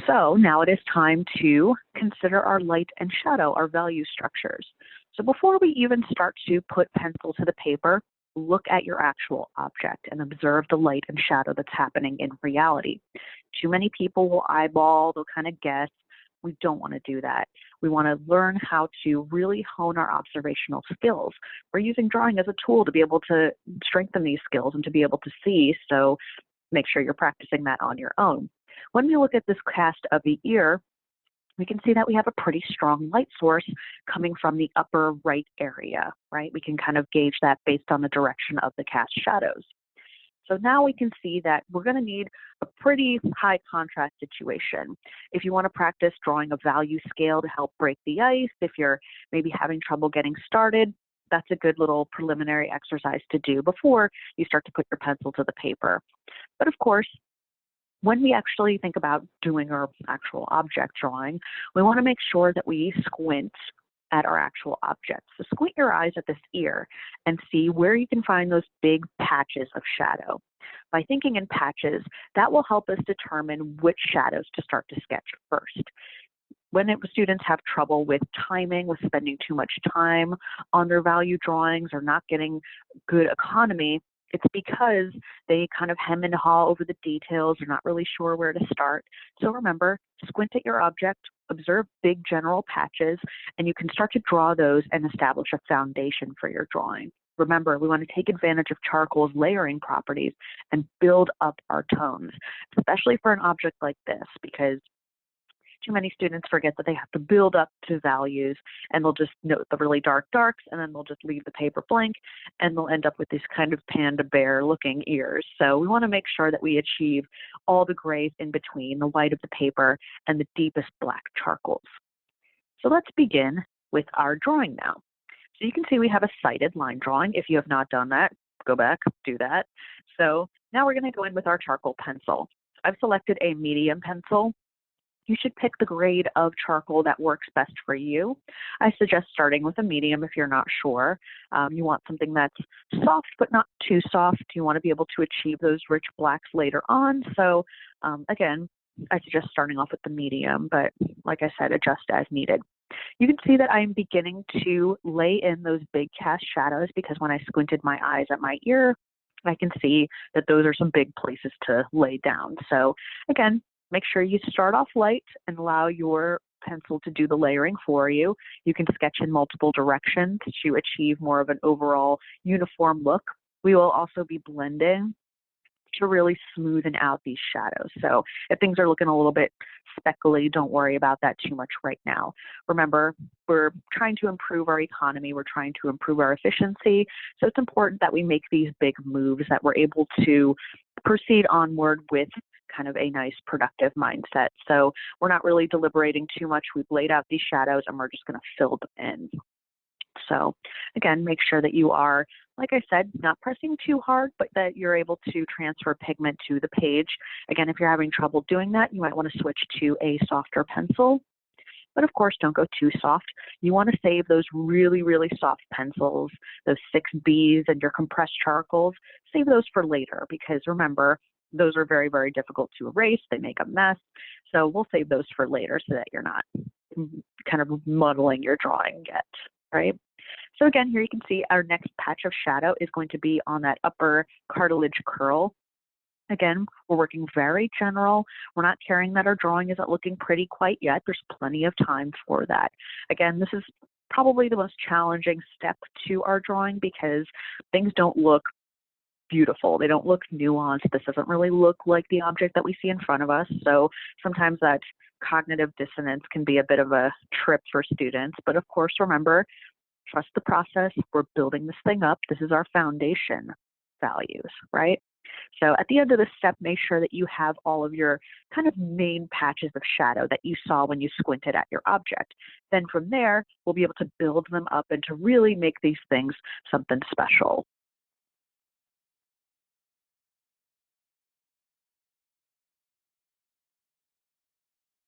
So now it is time to consider our light and shadow, our value structures. So before we even start to put pencil to the paper, look at your actual object and observe the light and shadow that's happening in reality. Too many people will eyeball, they'll kind of guess. We don't want to do that. We want to learn how to really hone our observational skills. We're using drawing as a tool to be able to strengthen these skills and to be able to see, so make sure you're practicing that on your own. When we look at this cast of the ear, we can see that we have a pretty strong light source coming from the upper right area, right? We can kind of gauge that based on the direction of the cast shadows. So now we can see that we're going to need a pretty high contrast situation. If you want to practice drawing a value scale to help break the ice, if you're maybe having trouble getting started, that's a good little preliminary exercise to do before you start to put your pencil to the paper. But of course, when we actually think about doing our actual object drawing, we want to make sure that we squint at our actual object. So squint your eyes at this ear and see where you can find those big patches of shadow. By thinking in patches, that will help us determine which shadows to start to sketch first. When students have trouble with timing, with spending too much time on their value drawings or not getting good economy, it's because they kind of hem and haw over the details. They're not really sure where to start. So remember, squint at your object, observe big general patches, and you can start to draw those and establish a foundation for your drawing. Remember, we want to take advantage of charcoal's layering properties and build up our tones, especially for an object like this, because too many students forget that they have to build up to values, and they'll just note the really dark darks, and then they'll just leave the paper blank, and they'll end up with these kind of panda bear looking ears. So we want to make sure that we achieve all the grays in between, the white of the paper and the deepest black charcoals. So let's begin with our drawing now. So you can see we have a sighted line drawing. If you have not done that, go back, do that. So now we're going to go in with our charcoal pencil. I've selected a medium pencil. You should pick the grade of charcoal that works best for you. I suggest starting with a medium if you're not sure. You want something that's soft but not too soft. You want to be able to achieve those rich blacks later on. So again, I suggest starting off with the medium, but like I said, adjust as needed. You can see that I'm beginning to lay in those big cast shadows because when I squinted my eyes at my ear, I can see that those are some big places to lay down. So again, make sure you start off light and allow your pencil to do the layering for you. You can sketch in multiple directions to achieve more of an overall uniform look. We will also be blending to really smoothen out these shadows. So if things are looking a little bit speckly, don't worry about that too much right now. Remember, we're trying to improve our economy. We're trying to improve our efficiency. So it's important that we make these big moves, that we're able to proceed onward with kind of a nice productive mindset. So we're not really deliberating too much. We've laid out these shadows and we're just going to fill them in. So again, make sure that you are, like I said, not pressing too hard, but that you're able to transfer pigment to the page. Again, if you're having trouble doing that, you might want to switch to a softer pencil. But of course, don't go too soft. You want to save those really, really soft pencils, those 6Bs and your compressed charcoals. Save those for later because remember, those are very, very difficult to erase. They make a mess. So we'll save those for later so that you're not kind of muddling your drawing yet, right? So again, here you can see our next patch of shadow is going to be on that upper cartilage curl. Again, we're working very general. We're not caring that our drawing isn't looking pretty quite yet. There's plenty of time for that. Again, this is probably the most challenging step to our drawing because things don't look beautiful. They don't look nuanced. This doesn't really look like the object that we see in front of us. So sometimes that cognitive dissonance can be a bit of a trip for students. But of course, remember, trust the process. We're building this thing up. This is our foundation values, right? So at the end of the step, make sure that you have all of your kind of main patches of shadow that you saw when you squinted at your object. Then from there, we'll be able to build them up and to really make these things something special.